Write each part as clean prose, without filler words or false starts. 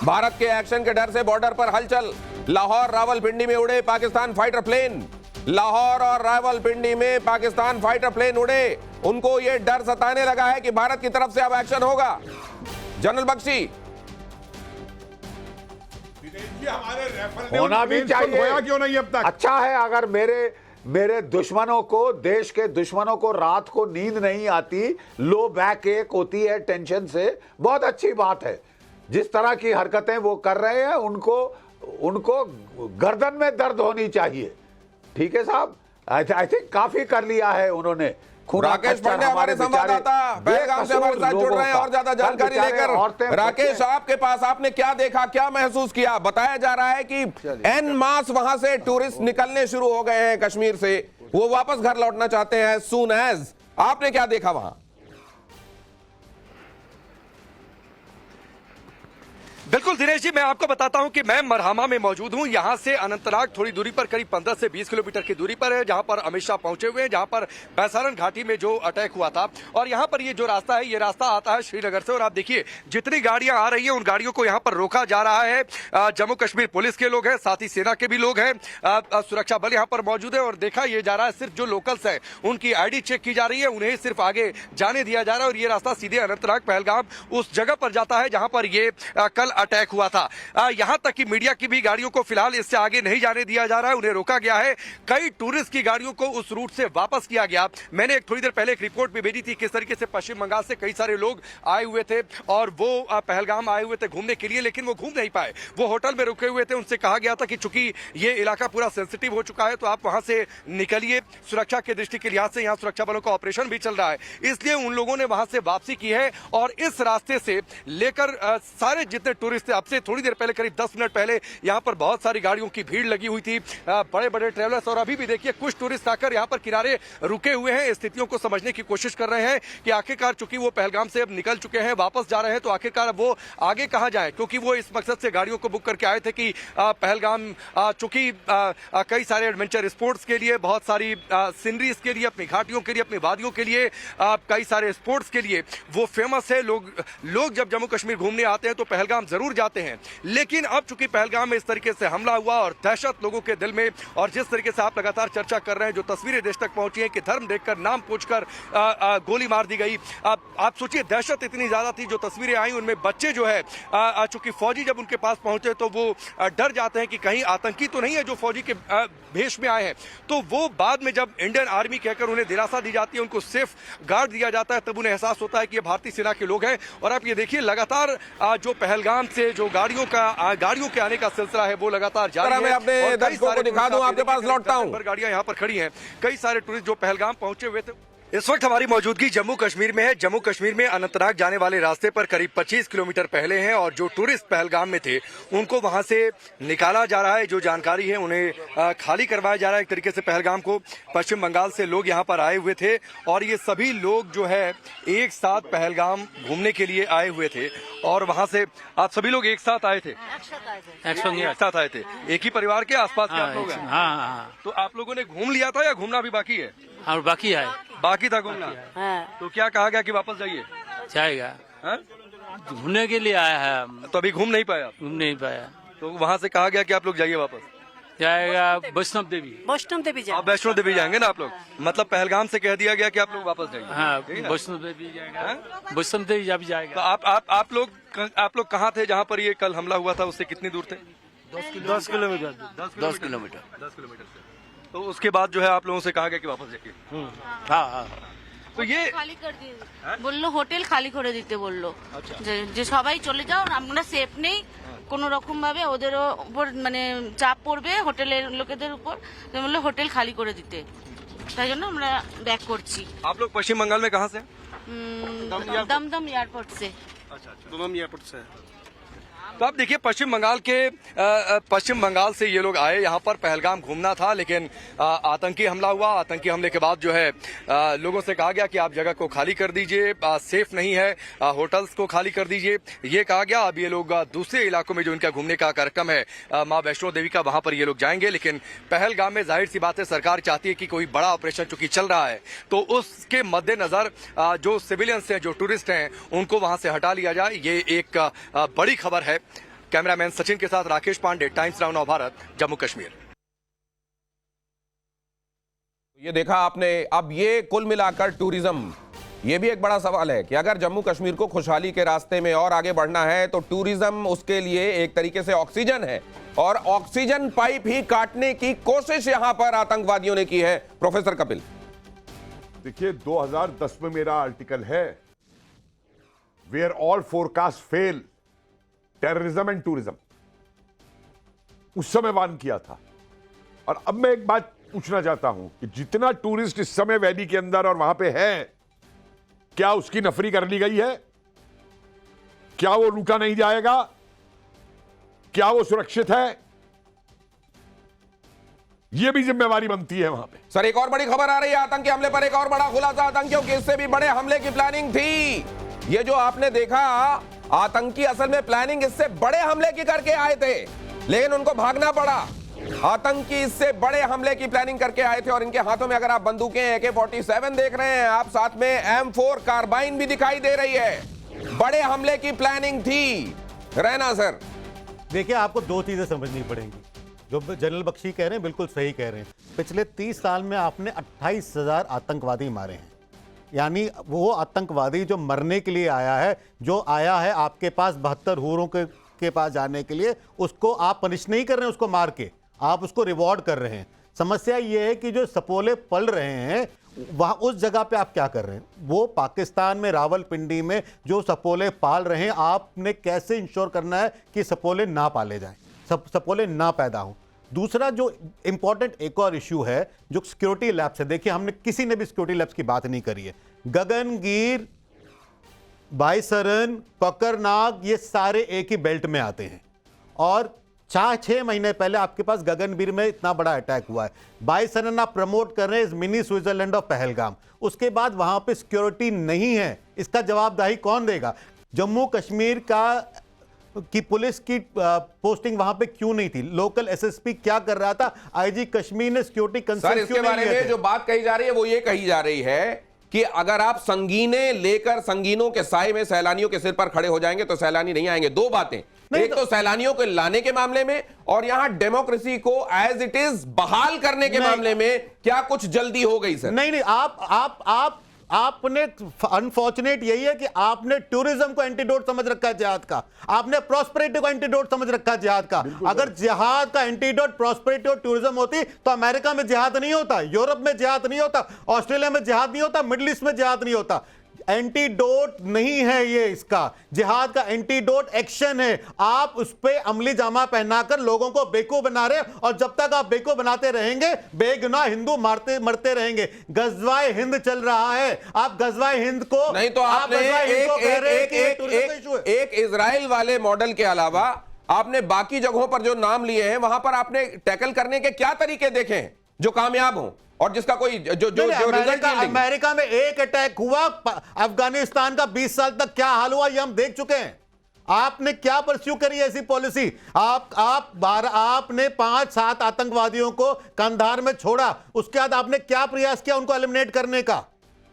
भारत के एक्शन के डर से बॉर्डर पर हलचल। लाहौर रावलपिंडी में उड़े पाकिस्तान फाइटर प्लेन। लाहौर और रावलपिंडी में पाकिस्तान फाइटर प्लेन उड़े। उनको यह डर सताने लगा है कि भारत की तरफ से अब एक्शन होगा। जनरल बख्शी, होना भी चाहिए, क्यों नहीं अब तक? अच्छा है अगर मेरे दुश्मनों को, देश के दुश्मनों को रात को नींद नहीं आती, लो बैक एक होती है टेंशन से, बहुत अच्छी बात है। जिस तरह की हरकतें वो कर रहे हैं उनको गर्दन में दर्द होनी चाहिए। ठीक है साहब, आई थिंक काफी कर लिया है उन्होंने। राकेश पांडे हमारे संवाददाता पहलगाम से हमारे साथ जुड़ रहे हैं और ज्यादा जानकारी लेकर। राकेश, आपके पास आपने क्या देखा, क्या महसूस किया? बताया जा रहा है कि एन मास वहां से टूरिस्ट निकलने शुरू हो गए हैं कश्मीर से, वो वापस घर लौटना चाहते हैं सून एज। आपने क्या देखा वहां? बिल्कुल दिनेश जी, मैं आपको बताता हूं कि मैं मरहमा में मौजूद हूं। यहां से अनंतनाग थोड़ी दूरी पर, करीब 15 से 20 किलोमीटर की दूरी पर है, जहां पर अमित शाह पहुंचे हुए हैं, जहां पर बैसारन घाटी में जो अटैक हुआ था। और यहां पर ये जो रास्ता है, ये रास्ता आता है श्रीनगर से। और आप देखिए जितनी गाड़ियां आ रही है, उन गाड़ियों को यहां पर रोका जा रहा है। जम्मू कश्मीर पुलिस के लोग हैं, साथ ही सेना के भी लोग हैं, सुरक्षा बल यहां पर मौजूद है। और देखा ये जा रहा है, सिर्फ जो लोकल्स है उनकी ID चेक की जा रही है, उन्हें सिर्फ आगे जाने दिया जा रहा है। और ये रास्ता सीधे अनंतनाग पहलगाम उस जगह पर जाता है जहां पर ये कल अटैक हुआ था। यहां तक कि मीडिया की भी गाड़ियों को फिलहाल इससे आगे नहीं जाने दिया जा रहा है, उन्हें रोका गया है। कई टूरिस्ट की गाड़ियों को उस रूट से वापस किया गया। मैंने थोड़ी देर पहले एक रिपोर्ट भी भेजी थी किस तरीके से पश्चिम बंगाल से कई सारे लोग आए हुए थे और वो पहलगाम आए हुए थे घूमने के लिए, लेकिन वो घूम नहीं पाए, वो होटल में रुके हुए थे। उनसे कहा गया था कि चूंकि ये इलाका पूरा सेंसिटिव हो चुका है तो आप वहां से निकलिए। सुरक्षा की दृष्टि के लिहाज से यहां सुरक्षा बलों का ऑपरेशन भी चल रहा है, इसलिए उन लोगों ने वहां से वापसी की है। और इस रास्ते से लेकर सारे जितने टूरिस्ट थे, अब से थोड़ी देर पहले, करीब 10 मिनट पहले यहां पर बहुत सारी गाड़ियों की भीड़ लगी हुई थी, बड़े बड़े ट्रेवलर्स। और अभी भी देखिए कुछ टूरिस्ट आकर यहां पर किनारे रुके हुए हैं, स्थितियों को समझने की कोशिश कर रहे हैं कि आखिरकार चूंकि वो पहलगाम से अब निकल चुके हैं, वापस जा रहे हैं, तो आखिरकार वो आगे कहां जाए। क्योंकि वो इस मकसद से गाड़ियों को बुक करके आए थे कि पहलगाम चूंकि कई सारे एडवेंचर स्पोर्ट्स के लिए, बहुत सारी सीनरीज के लिए, अपनी घाटियों के लिए, अपनी वादियों के लिए, कई सारे स्पोर्ट्स के लिए वो फेमस है। लोग जब जम्मू कश्मीर घूमने आते हैं तो पहलगाम जरूर जाते हैं। लेकिन अब चूंकि पहलगाम में इस तरीके से हमला हुआ और दहशत लोगों के दिल में, और जिस तरीके से आप लगातार चर्चा कर रहे हैं, जो तस्वीरें देश तक पहुंची हैं कि धर्म देखकर, नाम पूछकर गोली मार दी गई। आप सोचिए, दहशत इतनी ज्यादा थी, जो तस्वीरें आई उनमें बच्चे जो है, चूंकि फौजी जब उनके पास पहुंचे तो वो डर जाते हैं कि कहीं आतंकी तो नहीं है जो फौजी के भेष में आए हैं। तो वो बाद में जब इंडियन आर्मी कहकर उन्हें दिलासा दी जाती है, उनको सिर्फ गार्ड दिया जाता है, तब उन्हें एहसास होता है कि ये भारतीय सेना के लोग हैं। और आप ये देखिए लगातार जो पहलगाम से जो गाड़ियों के आने का सिलसिला है वो लगातार जारी है। मैं अपने दर्शकों को दिखा दूं, आपके पास लौटता हूं। गाड़ियां यहां पर खड़ी हैं, कई सारे टूरिस्ट जो पहलगाम पहुंचे हुए थे। इस वक्त हमारी मौजूदगी जम्मू कश्मीर में है। जम्मू कश्मीर में अनंतनाग जाने वाले रास्ते पर करीब 25 किलोमीटर पहले हैं और जो टूरिस्ट पहलगाम में थे उनको वहां से निकाला जा रहा है। जो जानकारी है उन्हें खाली करवाया जा रहा है एक तरीके से पहलगाम को। पश्चिम बंगाल से लोग यहां पर आए हुए थे और ये सभी लोग जो है एक साथ पहलगाम घूमने के लिए आए हुए थे। और वहां से आप सभी लोग एक साथ आए थे? एक साथ आए थे, एक ही परिवार के आसपास के आप लोग हैं? हाँ। तो आप लोगों ने घूम लिया था या घूमना भी बाकी है? और बाकी है, बाकी था घूमना। तो क्या कहा गया कि वापस जाइए? जाएगा, हाँ? घूमने के लिए आया है। तो अभी घूम नहीं पाया? घूम नहीं पाया तो वहाँ से कहा गया कि आप लोग जाइए वापस? जाएगा वैष्णव देवी। आप वैष्णो देवी जाएंगे ना आप लोग? मतलब पहलगाम से कह दिया गया कि आप लोग वापस जाइए। हाँ, वैष्णव देवी जाएगा, वैष्णव देवी अभी तो जाएगा। आप लोग कहाँ थे जहाँ पर ये कल हमला हुआ था? उससे कितनी दूर थे? 10 किलोमीटर। 10 किलोमीटर से। तो उसके बाद जो है आप लोगों से कहा गया कि वापस जाइए। हाँ। তো ये খালি করে দিয়ে বললো হোটেল খালি করে দিতে বললো যে সবাই চলে যাও, আমরা সেফ নেই, কোনো রকম ভাবে ওদের উপর মানে চাপ পড়বে হোটেলের লোকেদের উপর, বললো হোটেল খালি করে দিতে। তাই জন্য আমরা ব্যাক করছি। आप लोग पश्चिम बंगाल में कहाँ से? दमदम एयरपोर्ट से। दमदम एयरपोर्ट से। तो आप देखिए पश्चिम बंगाल से ये लोग आए, यहाँ पर पहलगाम घूमना था, लेकिन आतंकी हमला हुआ। आतंकी हमले के बाद जो है लोगों से कहा गया कि आप जगह को खाली कर दीजिए, सेफ नहीं है, होटल्स को खाली कर दीजिए, ये कहा गया। अब ये लोग दूसरे इलाकों में जो इनका घूमने का कार्यक्रम है माँ वैष्णो देवी का, वहां पर ये लोग जाएंगे। लेकिन पहलगाम में जाहिर सी बात है सरकार चाहती है कि कोई बड़ा ऑपरेशन चूंकि चल रहा है तो उसके मद्देनजर जो सिविलियंस हैं, जो टूरिस्ट हैं, उनको वहां से हटा लिया जाए। ये एक बड़ी खबर है। कैमरामैन सचिन के साथ राकेश पांडे, टाइम्स नाउ नव भारत, जम्मू कश्मीर। ये देखा आपने। अब ये कुल मिलाकर टूरिज्म, ये भी एक बड़ा सवाल है कि अगर जम्मू कश्मीर को खुशहाली के रास्ते में और आगे बढ़ना है तो टूरिज्म उसके लिए एक तरीके से ऑक्सीजन है, और ऑक्सीजन पाइप ही काटने की कोशिश यहां पर आतंकवादियों ने की है। प्रोफेसर कपिल, देखिए 2010 में मेरा आर्टिकल है, where all forecast fail, terrorism and tourism, उस समय वार्न किया था। और अब मैं एक बात पूछना चाहता हूं कि जितना टूरिस्ट इस समय वैली के अंदर और वहां पे है, क्या उसकी नफरी कर ली गई है? क्या वो लूटा नहीं जाएगा? क्या वो सुरक्षित है? ये भी जिम्मेवारी बनती है वहां पे। सर एक और बड़ी खबर आ रही है आतंकी हमले पर, एक और बड़ा खुलासा आतंकियों की इससे भी बड़े हमले की प्लानिंग थी। ये जो आपने देखा, आतंकी असल में प्लानिंग इससे बड़े हमले की करके आए थे, लेकिन उनको भागना पड़ा। आतंकी इससे बड़े हमले की प्लानिंग करके आए थे और इनके हाथों में अगर आप बंदूकें AK-47 देख रहे हैं, आप साथ में M4 कार्बाइन भी दिखाई दे रही है। बड़े हमले की प्लानिंग थी। रहना सर, देखिए आपको दो चीजें समझनी पड़ेंगी। जो जनरल बख्शी कह रहे हैं बिल्कुल सही कह रहे हैं। पिछले 30 साल में आपने 28,000 आतंकवादी मारे हैं। यानी वो आतंकवादी जो मरने के लिए आया है, जो आया है आपके पास 72 हूरों के पास जाने के लिए, उसको आप पनिश नहीं कर रहे हैं, उसको मार के आप उसको रिवॉर्ड कर रहे हैं। समस्या ये है कि जो सपोले पल रहे हैं वहां उस जगह पे आप क्या कर रहे हैं? वो पाकिस्तान में रावलपिंडी में जो सपोले पाल रहे हैं, आपने कैसे इंश्योर करना है कि सपोले ना पाले जाएं, सपोले ना पैदा हों। दूसरा जो इंपॉर्टेंट एक और इश्यू है जो सिक्योरिटी लैब्स है। देखिए हमने किसी ने भी सिक्योरिटी लैब्स की बात नहीं करी है। गगनगीर, बाईसरन, कोकरनाग, ये सारे एक ही बेल्ट में आते हैं। और 4-6 महीने पहले आपके पास गगनवीर में इतना बड़ा अटैक हुआ है। बाईसरन आप प्रमोट कर रहे हैं मिनी स्विट्जरलैंड ऑफ पहलगाम, उसके बाद वहां पे सिक्योरिटी नहीं है। इसका जवाबदेही कौन देगा? जम्मू कश्मीर की पुलिस की पोस्टिंग वहां पे क्यों नहीं थी? लोकल SSP क्या कर रहा था? IG कश्मीर ने सिक्योरिटी कंसर्न सर इसके बारे में जो बात कही जा रही है वो ये कही जा रही है कि अगर आप संगीने लेकर संगीनों के साए में सैलानियों के सिर पर खड़े हो जाएंगे तो सैलानी नहीं आएंगे। दो बातें, एक तो सैलानियों को लाने के मामले में, और यहां डेमोक्रेसी को एज इट इज बहाल करने के मामले में क्या कुछ जल्दी हो गई? सर नहीं, आपने अनफॉर्चुनेट यही है कि आपने टूरिज्म को एंटीडोट समझ रखा है जिहाद का, आपने प्रॉस्पेरिटी को एंटीडोट समझ रखा है जिहाद का। अगर जिहाद का एंटीडोट प्रॉस्पेरिटी और टूरिज्म होती तो अमेरिका में जिहाद नहीं होता, यूरोप में जिहाद नहीं होता, ऑस्ट्रेलिया में जिहाद नहीं होता, मिडिल ईस्ट में जिहाद नहीं होता। एंटीडोट नहीं है ये, इसका जिहाद का एंटीडोट एक्शन है। आप उस पे अमली जामा पहनाकर लोगों को बेवकूफ बना रहे, और जब तक आप बेवकूफ बनाते रहेंगे बेगुनाह हिंदू मरते रहेंगे। गजवाए हिंद चल रहा है, आप गजवाए हिंद को नहीं तो आपने एक इजराइल वाले मॉडल के अलावा आपने बाकी जगहों पर जो नाम लिए हैं वहां पर आपने टैकल करने के क्या तरीके देखे हैं जो कामयाब हों और जिसका कोई जो रिजल्ट? अमेरिका में एक अटैक हुआ, अफगानिस्तान का 20 साल तक क्या हाल हुआ ये हम देख चुके हैं। आपने क्या परस्यू करी ऐसी पॉलिसी? आपने 5-7 आतंकवादियों को कंधार में छोड़ा, उसके बाद आपने क्या प्रयास किया उनको एलिमिनेट करने का?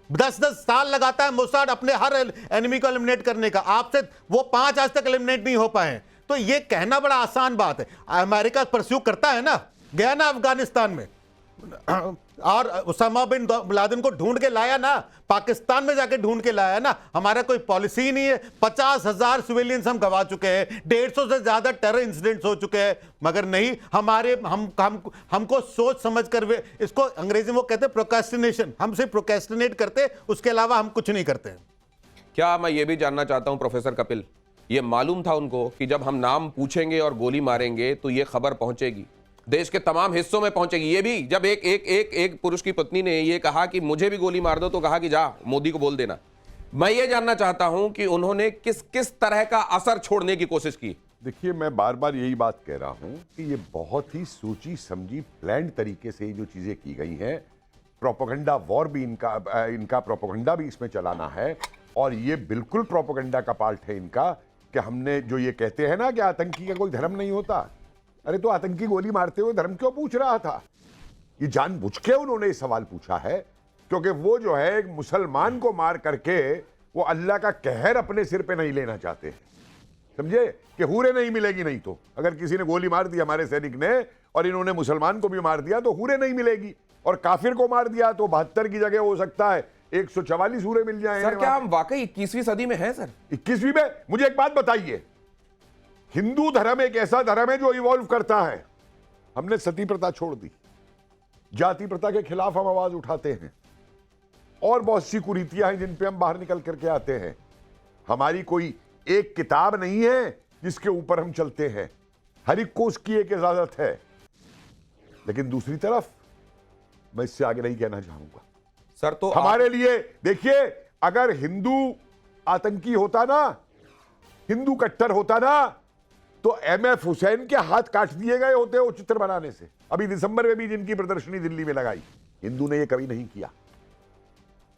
10-10 साल लगाता है मोसाद अपने हर एनिमी को एलिमिनेट करने का, आपसे वो 5 आज तक एलिमिनेट नहीं हो पाए। तो ये कहना बड़ा आसान बात है। अमेरिका परस्यू करता है ना, गया ना अफगानिस्तान में और उसामा बिन लादेन को ढूंढ के लाया ना, पाकिस्तान में जाके ढूंढ के लाया ना। हमारा कोई पॉलिसी ही नहीं है। 50,000 सिविलियंस हम गवा चुके हैं, 150 से ज्यादा टेरर इंसिडेंट्स हो चुके हैं, मगर नहीं हमको सोच समझ कर, इसको अंग्रेजी में वो कहते हैं प्रोक्रेस्टिनेशन, हम सिर्फ प्रोक्रेस्टिनेट करते, उसके अलावा हम कुछ नहीं करते। क्या मैं ये भी जानना चाहता हूं प्रोफेसर कपिल, ये मालूम था उनको कि जब हम नाम पूछेंगे और गोली मारेंगे तो ये खबर पहुंचेगी, देश के तमाम हिस्सों में पहुंचेगी? ये भी जब एक पुरुष की पत्नी ने ये कहा कि मुझे भी गोली मार दो तो कहा कि जा मोदी को बोल देना। मैं ये जानना चाहता हूं कि उन्होंने किस तरह का असर छोड़ने की कोशिश की? देखिए मैं बार बार यही बात कह रहा हूं कि ये बहुत ही सोची समझी प्लान्ड तरीके से जो चीजें की गई हैं। प्रोपेगेंडा वॉर भी इनका प्रोपेगेंडा भी इसमें चलाना है, और ये बिल्कुल प्रोपेगेंडा का पार्ट है इनका कि हमने जो ये कहते हैं ना कि आतंकी का कोई धर्म नहीं होता। अरे तो आतंकी गोली मारते हुए धर्म क्यों पूछ रहा था? ये जानबूझ के उन्होंने ये सवाल पूछा है क्योंकि वो जो है एक मुसलमान को मार करके वो अल्लाह का कहर अपने सिर पे नहीं लेना चाहते हैं। समझे कि हुरे नहीं मिलेगी। नहीं तो अगर किसी ने गोली मार दी हमारे सैनिक ने और इन्होंने मुसलमान को भी मार दिया तो हुरे नहीं मिलेगी, और काफिर को मार दिया तो 72 की जगह हो सकता है 144 हुरे मिल जाए। सर क्या हम वाकई 21वीं सदी में हैं सर? 21वीं में? मुझे एक बात बताइए, हिंदू धर्म एक ऐसा धर्म है जो इवॉल्व करता है। हमने सती प्रथा छोड़ दी, जाति प्रथा के खिलाफ हम आवाज उठाते हैं, और बहुत सी कुरीतियां हैं जिन पे हम बाहर निकल करके आते हैं। हमारी कोई एक किताब नहीं है जिसके ऊपर हम चलते हैं, हर एक को उसकी एक इजाजत है। लेकिन दूसरी तरफ मैं इससे आगे नहीं कहना चाहूंगा सर। तो हमारे लिए देखिए, अगर हिंदू आतंकी होता ना, हिंदू कट्टर होता ना, तो MF हुसैन के हाथ काट दिए गए होते वो चित्र बनाने से। अभी दिसंबर में भी जिनकी प्रदर्शनी दिल्ली में लगाई, हिंदू ने ये कभी नहीं किया।